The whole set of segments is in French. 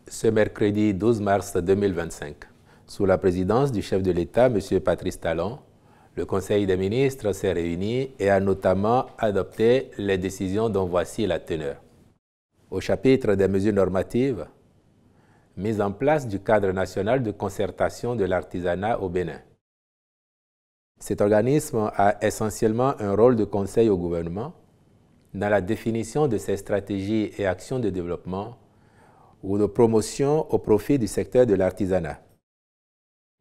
Ce mercredi 12 mars 2025, sous la présidence du chef de l'État, M. Patrice Talon, le Conseil des ministres s'est réuni et a notamment adopté les décisions dont voici la teneur. Au chapitre des mesures normatives, mise en place du cadre national de concertation de l'artisanat au Bénin. Cet organisme a essentiellement un rôle de conseil au gouvernement dans la définition de ses stratégies et actions de développement ou de promotion au profit du secteur de l'artisanat.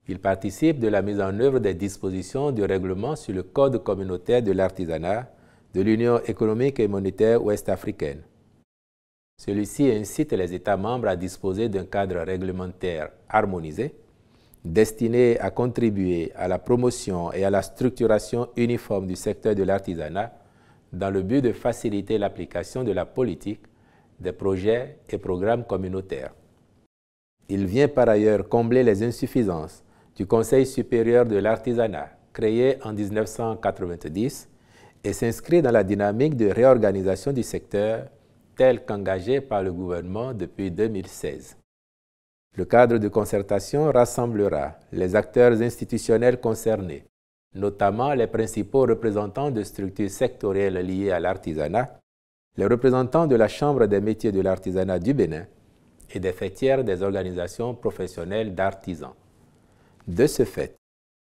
Il participe de la mise en œuvre des dispositions du règlement sur le Code communautaire de l'artisanat de l'Union économique et monétaire ouest-africaine. Celui-ci incite les États membres à disposer d'un cadre réglementaire harmonisé, destiné à contribuer à la promotion et à la structuration uniforme du secteur de l'artisanat dans le but de faciliter l'application de la politique, des projets et programmes communautaires. Il vient par ailleurs combler les insuffisances du Conseil supérieur de l'artisanat, créé en 1990, et s'inscrit dans la dynamique de réorganisation du secteur telle qu'engagée par le gouvernement depuis 2016. Le cadre de concertation rassemblera les acteurs institutionnels concernés, notamment les principaux représentants de structures sectorielles liées à l'artisanat, les représentants de la Chambre des métiers de l'artisanat du Bénin et des faîtières des organisations professionnelles d'artisans. De ce fait,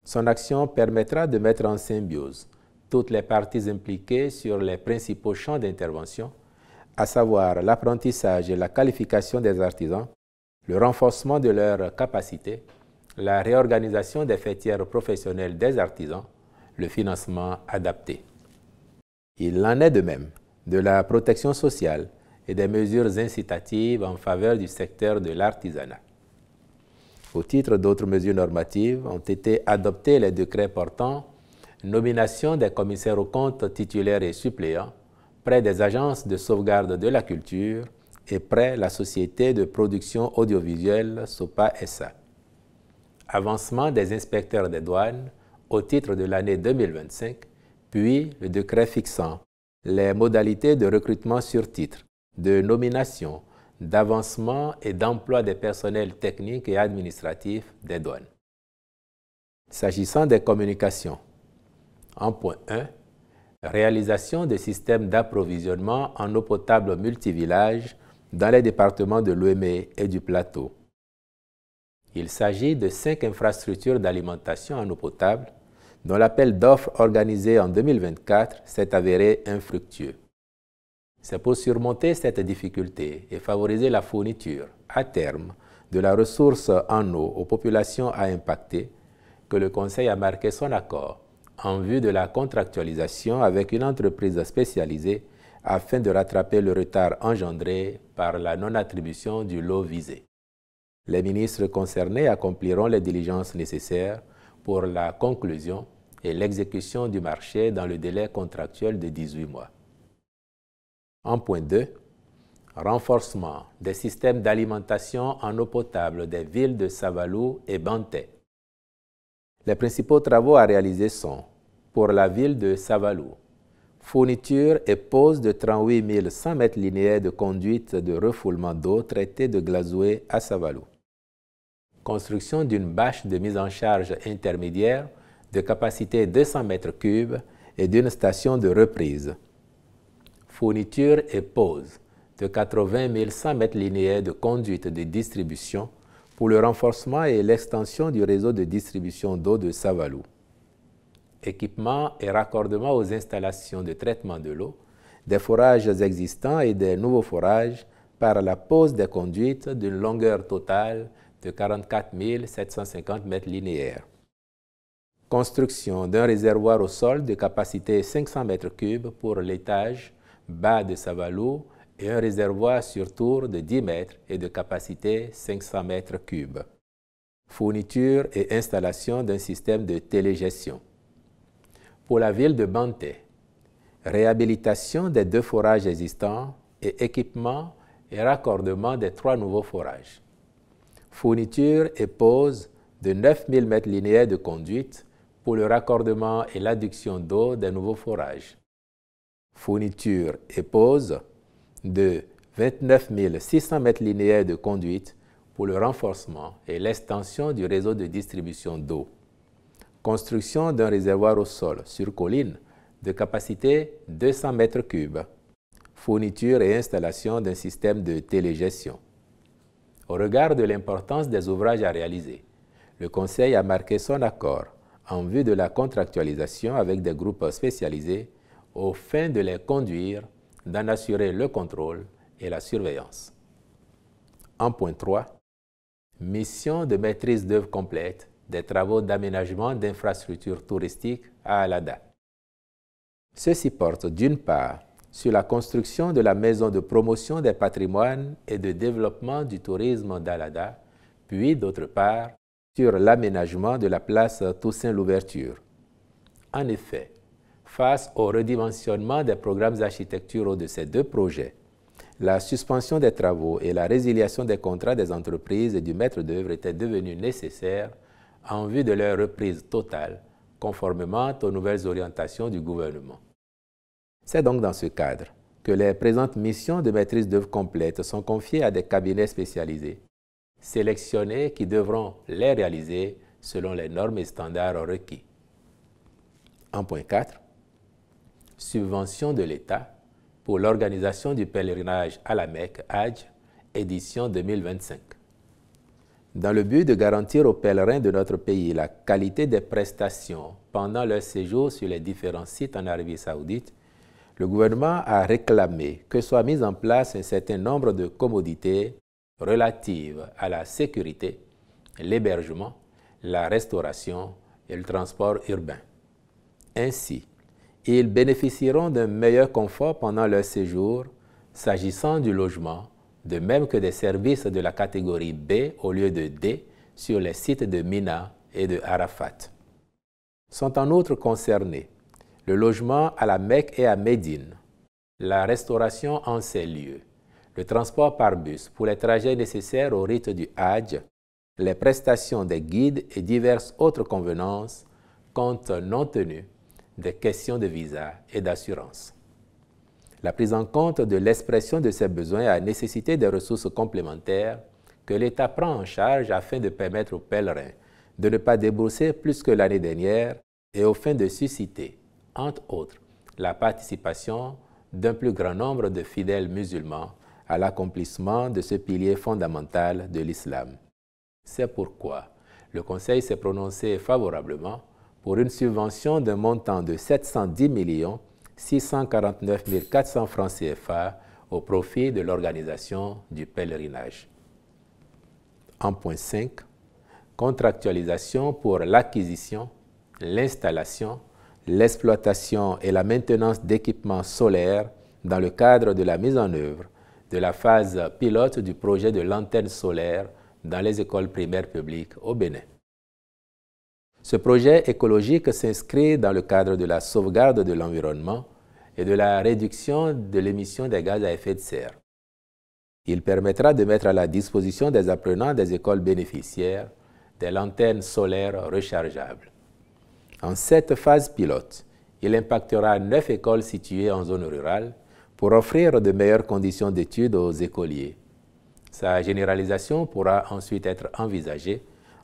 son action permettra de mettre en symbiose toutes les parties impliquées sur les principaux champs d'intervention, à savoir l'apprentissage et la qualification des artisans, le renforcement de leurs capacités, la réorganisation des faîtières professionnelles des artisans, le financement adapté. Il en est de même de la protection sociale et des mesures incitatives en faveur du secteur de l'artisanat. Au titre d'autres mesures normatives, ont été adoptés les décrets portant nomination des commissaires aux comptes titulaires et suppléants près des agences de sauvegarde de la culture et près la société de production audiovisuelle SOPA SA. Avancement des inspecteurs des douanes au titre de l'année 2025, puis le décret fixant les modalités de recrutement sur titre, de nomination, d'avancement et d'emploi des personnels techniques et administratifs des douanes. S'agissant des communications, en point 1, réalisation de systèmes d'approvisionnement en eau potable multivillage dans les départements de l'Ouémé et du Plateau. Il s'agit de 5 infrastructures d'alimentation en eau potable dont l'appel d'offres organisé en 2024 s'est avéré infructueux. C'est pour surmonter cette difficulté et favoriser la fourniture, à terme, de la ressource en eau aux populations à impacter que le Conseil a marqué son accord en vue de la contractualisation avec une entreprise spécialisée afin de rattraper le retard engendré par la non-attribution du lot visé. Les ministres concernés accompliront les diligences nécessaires pour la conclusion et l'exécution du marché dans le délai contractuel de 18 mois. En point 2, renforcement des systèmes d'alimentation en eau potable des villes de Savalou et Banté. Les principaux travaux à réaliser sont, pour la ville de Savalou, fourniture et pose de 38 100 mètres linéaires de conduite de refoulement d'eau traitée de Glazoué à Savalou. Construction d'une bâche de mise en charge intermédiaire de capacité 200 mètres cubes et d'une station de reprise. Fourniture et pose de 80 100 mètres linéaires de conduite de distribution pour le renforcement et l'extension du réseau de distribution d'eau de Savalou. Équipement et raccordement aux installations de traitement de l'eau, des forages existants et des nouveaux forages par la pose des conduites d'une longueur totale de 44 750 mètres linéaires. Construction d'un réservoir au sol de capacité 500 mètres cubes pour l'étage bas de Savalou et un réservoir sur tour de 10 mètres et de capacité 500 mètres cubes. Fourniture et installation d'un système de télégestion. Pour la ville de Banté, réhabilitation des 2 forages existants et équipement et raccordement des 3 nouveaux forages. Fourniture et pose de 9000 mètres linéaires de conduite pour le raccordement et l'adduction d'eau des nouveaux forages. Fourniture et pose de 29 600 mètres linéaires de conduite pour le renforcement et l'extension du réseau de distribution d'eau. Construction d'un réservoir au sol sur colline de capacité 200 mètres cubes. Fourniture et installation d'un système de télégestion. Au regard de l'importance des ouvrages à réaliser, le Conseil a marqué son accord en vue de la contractualisation avec des groupes spécialisés aux fins de les conduire, d'en assurer le contrôle et la surveillance. En point 3, mission de maîtrise d'œuvre complète des travaux d'aménagement d'infrastructures touristiques à Alada. Ceci porte d'une part sur la construction de la maison de promotion des patrimoines et de développement du tourisme d'Alada, puis d'autre part sur l'aménagement de la place Toussaint-Louverture. En effet, face au redimensionnement des programmes architecturaux de ces deux projets, la suspension des travaux et la résiliation des contrats des entreprises et du maître d'œuvre étaient devenues nécessaires en vue de leur reprise totale, conformément aux nouvelles orientations du gouvernement. C'est donc dans ce cadre que les présentes missions de maîtrise d'œuvre complète sont confiées à des cabinets spécialisés, sélectionnés qui devront les réaliser selon les normes et standards requis. En point 4, subvention de l'État pour l'organisation du pèlerinage à la Mecque, Hajj, édition 2025. Dans le but de garantir aux pèlerins de notre pays la qualité des prestations pendant leur séjour sur les différents sites en Arabie Saoudite, le gouvernement a réclamé que soit mis en place un certain nombre de commodités relatives à la sécurité, l'hébergement, la restauration et le transport urbain. Ainsi, ils bénéficieront d'un meilleur confort pendant leur séjour, s'agissant du logement, de même que des services de la catégorie B au lieu de D sur les sites de Mina et de Arafat. Sont en outre concernés le logement à la Mecque et à Médine, la restauration en ces lieux, le transport par bus pour les trajets nécessaires au rite du Hajj, les prestations des guides et diverses autres convenances, compte non tenu des questions de visa et d'assurance. La prise en compte de l'expression de ces besoins a nécessité des ressources complémentaires que l'État prend en charge afin de permettre aux pèlerins de ne pas débourser plus que l'année dernière et aux fins de susciter, entre autres, la participation d'un plus grand nombre de fidèles musulmans à l'accomplissement de ce pilier fondamental de l'islam. C'est pourquoi le Conseil s'est prononcé favorablement pour une subvention d'un montant de 710 649 400 francs CFA au profit de l'organisation du pèlerinage. En point 5, contractualisation pour l'acquisition, l'installation, l'exploitation et la maintenance d'équipements solaires dans le cadre de la mise en œuvre de la phase pilote du projet de lanterne solaire dans les écoles primaires publiques au Bénin. Ce projet écologique s'inscrit dans le cadre de la sauvegarde de l'environnement et de la réduction de l'émission des gaz à effet de serre. Il permettra de mettre à la disposition des apprenants des écoles bénéficiaires des lanternes solaires rechargeables. En cette phase pilote, il impactera 9 écoles situées en zone rurale pour offrir de meilleures conditions d'études aux écoliers. Sa généralisation pourra ensuite être envisagée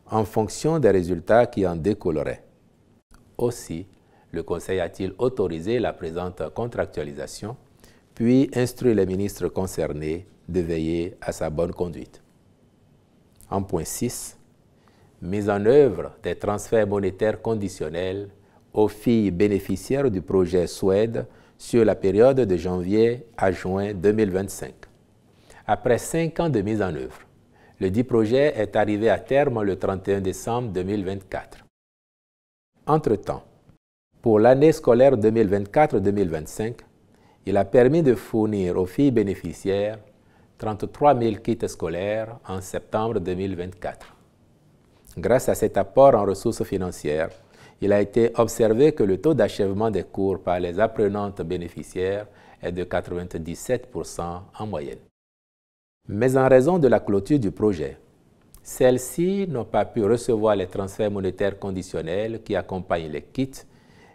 en fonction des résultats qui en découleraient. Aussi, le Conseil a-t-il autorisé la présente contractualisation, puis instruit les ministres concernés de veiller à sa bonne conduite. En point 6, mise en œuvre des transferts monétaires conditionnels aux filles bénéficiaires du projet Suède sur la période de janvier à juin 2025. Après 5 ans de mise en œuvre, le dit projet est arrivé à terme le 31 décembre 2024. Entre-temps, pour l'année scolaire 2024-2025, il a permis de fournir aux filles bénéficiaires 33 000 kits scolaires en septembre 2024. Grâce à cet apport en ressources financières, il a été observé que le taux d'achèvement des cours par les apprenantes bénéficiaires est de 97% en moyenne. Mais en raison de la clôture du projet, celles-ci n'ont pas pu recevoir les transferts monétaires conditionnels qui accompagnent les kits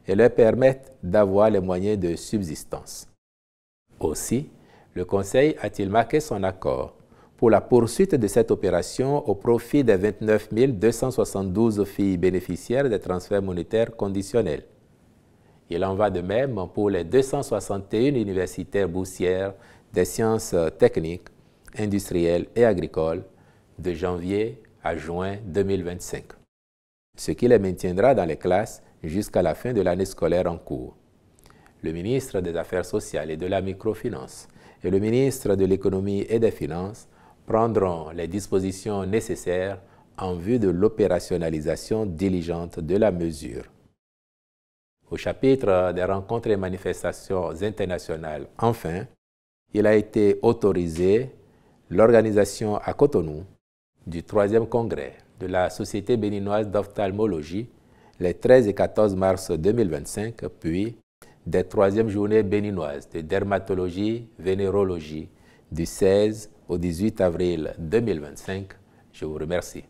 et leur permettent d'avoir les moyens de subsistance. Aussi, le Conseil a-t-il marqué son accord pour la poursuite de cette opération au profit des 29 272 filles bénéficiaires des transferts monétaires conditionnels. Il en va de même pour les 261 universitaires boursières des sciences techniques, industrielles et agricoles de janvier à juin 2025, ce qui les maintiendra dans les classes jusqu'à la fin de l'année scolaire en cours. Le ministre des Affaires sociales et de la microfinance et le ministre de l'Économie et des Finances prendront les dispositions nécessaires en vue de l'opérationnalisation diligente de la mesure. Au chapitre des rencontres et manifestations internationales, enfin, il a été autorisé l'organisation à Cotonou du 3e congrès de la Société béninoise d'ophtalmologie les 13 et 14 mars 2025, puis des 3e journées béninoises de dermatologie-vénérologie du 16 au 18 avril 2025. Je vous remercie.